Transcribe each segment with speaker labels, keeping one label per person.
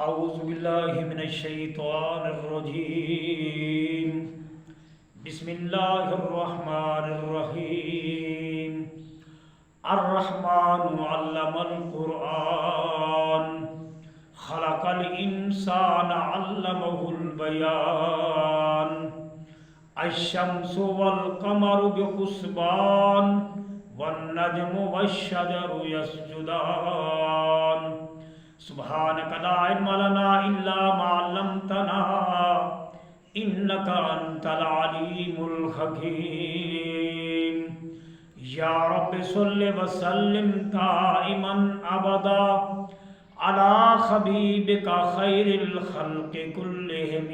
Speaker 1: أعوذ بالله من الشيطان الرجيم. بسم الله الرحمن الرحيم. الرحمن علم القرآن خلق الإنسان علمه البيان. الشمس والقمر بحسبان والنجم والشجر يسجدان. سبحانك لا علم لنا إلا ما علمتنا إنك أنت العليم الحكيم. يا رب صل وسلم دائما أبدا على حبيبك خير الخلق كلهم.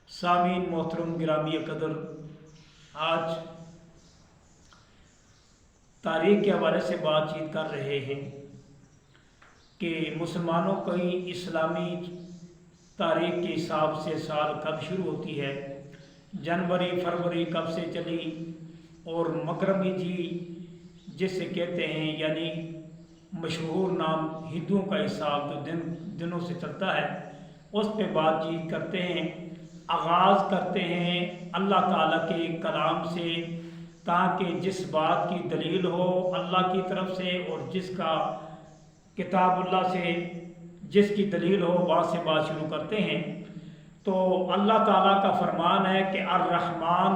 Speaker 1: سامعین محترم گرامی قدر، آج تاریخ کے حوالے سے بات چیت کر رہے ہیں کہ مسلمانوں کی اسلامی تاریخ کے حساب سے سال کب شروع ہوتی ہے، جنوری فروری کب سے چلی، اور مکرمی جی جس سے کہتے ہیں یعنی مشہور نام ہندوؤں کا حساب جو دنوں سے چلتا ہے، اس پہ بات چیت کرتے ہیں. آغاز کرتے ہیں اللہ تعالیٰ کے کلام سے، تاکہ جس بات کی دلیل ہو اللہ کی طرف سے اور جس کا کتاب اللہ سے جس کی دلیل ہو وہاں سے بات شروع کرتے ہیں. تو اللہ تعالیٰ کا فرمان ہے کہ الرحمن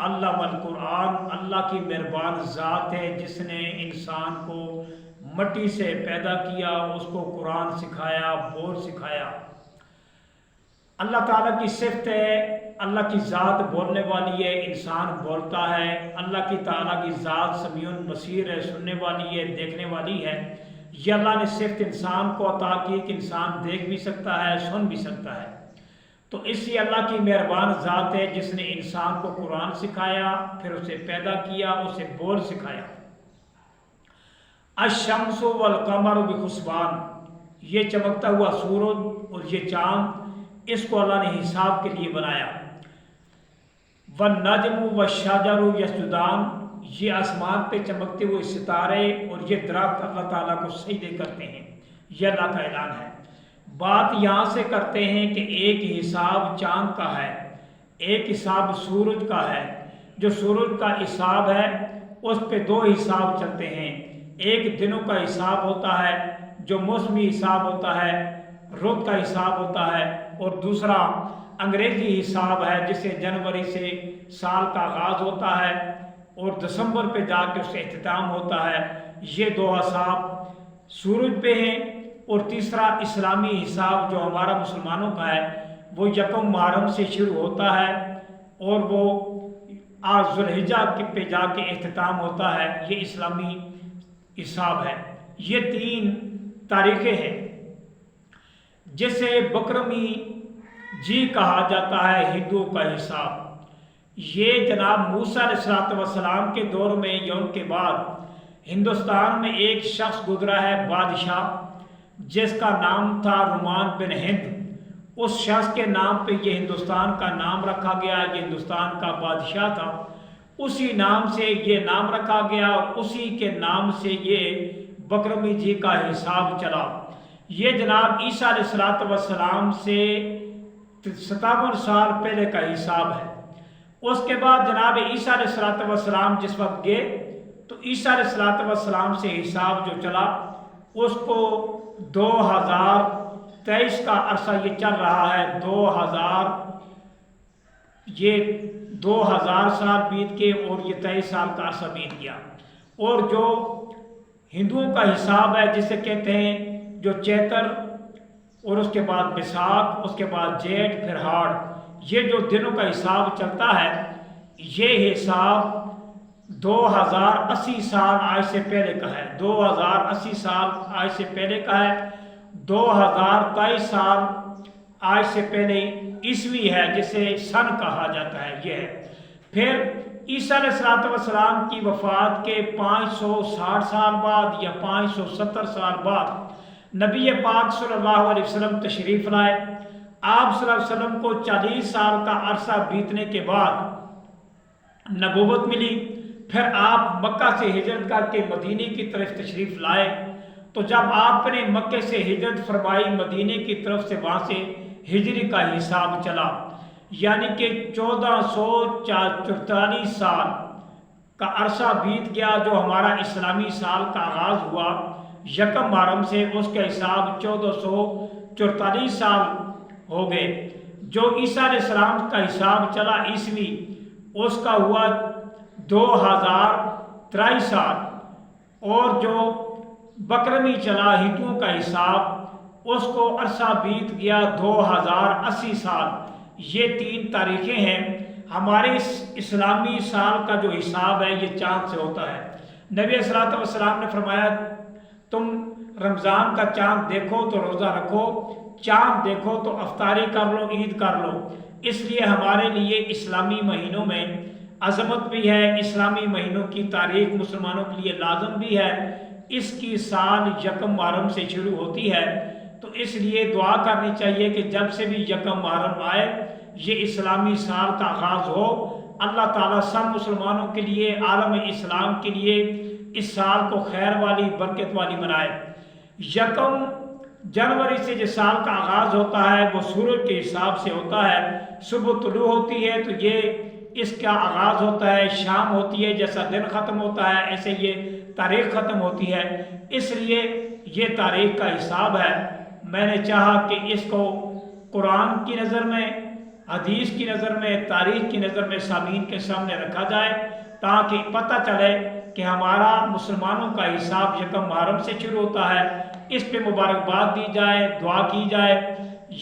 Speaker 1: علم القرآن، اللہ کی مہربان ذات ہے جس نے انسان کو مٹی سے پیدا کیا، اس کو قرآن سکھایا، بول سکھایا. اللہ تعالیٰ کی صفت ہے، اللہ کی ذات بولنے والی ہے، انسان بولتا ہے. اللہ کی تعالیٰ کی ذات سمیع بصیر ہے، سننے والی ہے، دیکھنے والی ہے. یہ اللہ نے صفت انسان کو عطا کی کہ انسان دیکھ بھی سکتا ہے، سن بھی سکتا ہے. تو اسی اللہ کی مہربان ذات ہے جس نے انسان کو قرآن سکھایا، پھر اسے پیدا کیا، اسے بول سکھایا. الشمس والقمر بحسبان، یہ چمکتا ہوا سورج اور یہ چاند، اس کو اللہ نے حساب کے لیے بنایا. والنجم والشجر یسجدان، یہ آسمان پہ چمکتے ہوئے ستارے اور یہ درخت اللہ تعالیٰ کو سجدے کرتے ہیں. یہ اللہ کا اعلان ہے. بات یہاں سے کرتے ہیں کہ ایک حساب چاند کا ہے، ایک حساب سورج کا ہے. جو سورج کا حساب ہے اس پہ دو حساب چلتے ہیں. ایک دنوں کا حساب ہوتا ہے جو موسمی حساب ہوتا ہے، رت کا حساب ہوتا ہے، اور دوسرا انگریزی حساب ہے جسے جنوری سے سال کا آغاز ہوتا ہے اور دسمبر پہ جا کے اس سے اختتام ہوتا ہے. یہ دو حساب سورج پہ ہیں. اور تیسرا اسلامی حساب جو ہمارا مسلمانوں کا ہے وہ یکم محرم سے شروع ہوتا ہے اور وہ ذوالحجہ پہ جا کے اختتام ہوتا ہے. یہ اسلامی حساب ہے. یہ تین تاریخیں ہیں جسے بکرمی جی کہا جاتا ہے ہندوؤں کا حساب. یہ جناب موسیٰ علیہ السلام کے دور میں یا ان کے بعد ہندوستان میں ایک شخص گزرا ہے، بادشاہ، جس کا نام تھا رومان بن ہند. اس شخص کے نام پہ یہ ہندوستان کا نام رکھا گیا. یہ ہندوستان کا بادشاہ تھا، اسی نام سے یہ نام رکھا گیا اور اسی کے نام سے یہ بکرمی جی کا حساب چلا. یہ جناب عیسیٰ علیہ السلام سے 57 سال پہلے کا حساب ہے. اس کے بعد جناب عیسیٰ علیہ السلام جس وقت گئے تو عیسیٰ علیہ السلام سے حساب جو چلا اس کو 2023 کا عرصہ یہ چل رہا ہے. 2000 سال بیت کے اور یہ 23 سال کا عرصہ بیت گیا. اور جو ہندوؤں کا حساب ہے جسے کہتے ہیں جو چیتر اور اس کے بعد بیساکھ، اس کے بعد جیٹھ، پھر ہاڑ، یہ جو دنوں کا حساب چلتا ہے یہ حساب 2080 سال آج سے پہلے کا ہے. 2080 سال آج سے پہلے کا ہے. 2023 سال آج سے پہلے عیسوی ہے جسے سن کہا جاتا ہے. یہ ہے. پھر عیسیٰ علیہ السلام کی وفات کے 560 سال بعد یا 570 سال بعد نبی پاک صلی اللہ علیہ وسلم تشریف لائے. آپ صلی اللہ علیہ وسلم کو 40 سال کا عرصہ بیتنے کے بعد نبوت ملی. پھر آپ مکہ سے ہجرت کر کے مدینے کی طرف تشریف لائے تو جب آپ نے مکے سے ہجرت فرمائی مدینے کی طرف سے، وہاں سے ہجری کا حساب چلا، یعنی کہ 1444 سال کا عرصہ بیت گیا جو ہمارا اسلامی سال کا آغاز ہوا یکم محرم سے، اس کا حساب 1444 سال ہو گئے۔ جو عیسیٰ علیہ السلام کا حساب چلا عیسوی، اس کا ہوا 2023 سال، اور جو بکرمی چلا ہندوؤں کا حساب، اس کو عرصہ بیت گیا 2080 سال۔ یہ 3 تاریخیں ہیں۔ ہمارے اسلامی سال کا جو حساب ہے یہ چاند سے ہوتا ہے۔ نبی صلی اللہ علیہ وسلم نے فرمایا تم رمضان کا چاند دیکھو تو روزہ رکھو، چاند دیکھو تو افطاری کر لو، عید کر لو۔ اس لیے ہمارے لیے اسلامی مہینوں میں عظمت بھی ہے، اسلامی مہینوں کی تاریخ مسلمانوں کے لیے لازم بھی ہے۔ اس کی سال یکم محرم سے شروع ہوتی ہے، تو اس لیے دعا کرنی چاہیے کہ جب سے بھی یکم محرم آئے یہ اسلامی سال کا آغاز ہو، اللہ تعالیٰ سب مسلمانوں کے لیے، عالم اسلام کے لیے اس سال کو خیر والی برکت والی بنائے۔ یکم جنوری سے جو سال کا آغاز ہوتا ہے وہ سورج کے حساب سے ہوتا ہے۔ صبح طلوع ہوتی ہے تو یہ اس کا آغاز ہوتا ہے، شام ہوتی ہے، جیسا دن ختم ہوتا ہے ایسے یہ تاریخ ختم ہوتی ہے۔ اس لیے یہ تاریخ کا حساب ہے۔ میں نے چاہا کہ اس کو قرآن کی نظر میں، حدیث کی نظر میں، تاریخ کی نظر میں سامعین کے سامنے رکھا جائے، تاکہ پتہ چلے کہ ہمارا مسلمانوں کا حساب یکم محرم سے شروع ہوتا ہے۔ اس پہ مبارکباد دی جائے، دعا کی جائے۔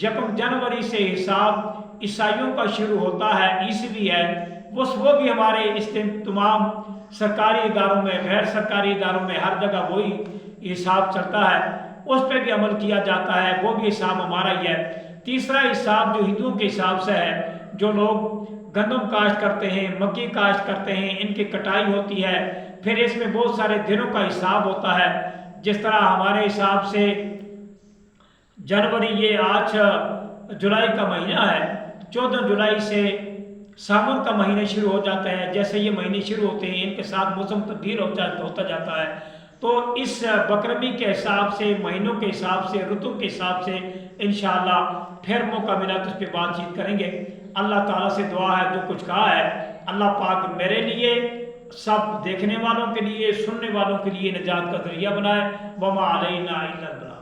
Speaker 1: یکم جنوری سے حساب عیسائیوں کا شروع ہوتا ہے، عیسوی ہے، وہ بھی ہمارے اس تمام سرکاری اداروں میں، غیر سرکاری اداروں میں ہر جگہ وہی حساب چلتا ہے، اس پہ بھی عمل کیا جاتا ہے، وہ بھی حساب ہمارا ہی ہے۔ تیسرا حساب جو ہندوؤں کے حساب سے ہے، جو لوگ گندم کاشت کرتے ہیں، مکئی کاشت کرتے ہیں، ان کی کٹائی ہوتی ہے، پھر اس میں بہت سارے دنوں کا حساب ہوتا ہے۔ جس طرح ہمارے حساب سے جنوری یہ آج جولائی کا مہینہ ہے، 14 جولائی سے ساون کا مہینہ شروع ہو جاتا ہے۔ جیسے یہ مہینے شروع ہوتے ہیں ان کے ساتھ موسم تبدیل ہوتا جاتا ہے، تو اس بکرمی کے حساب سے، مہینوں کے حساب سے، رتو کے حساب سے انشاءاللہ پھر موقع ملا تو اس پہ بات چیت کریں گے۔ اللہ تعالیٰ سے دعا ہے جو کچھ کہا ہے اللہ پاک میرے لیے، سب دیکھنے والوں کے لیے، سننے والوں کے لیے نجات کا ذریعہ بنائے۔ وما علینا الا البلاغ۔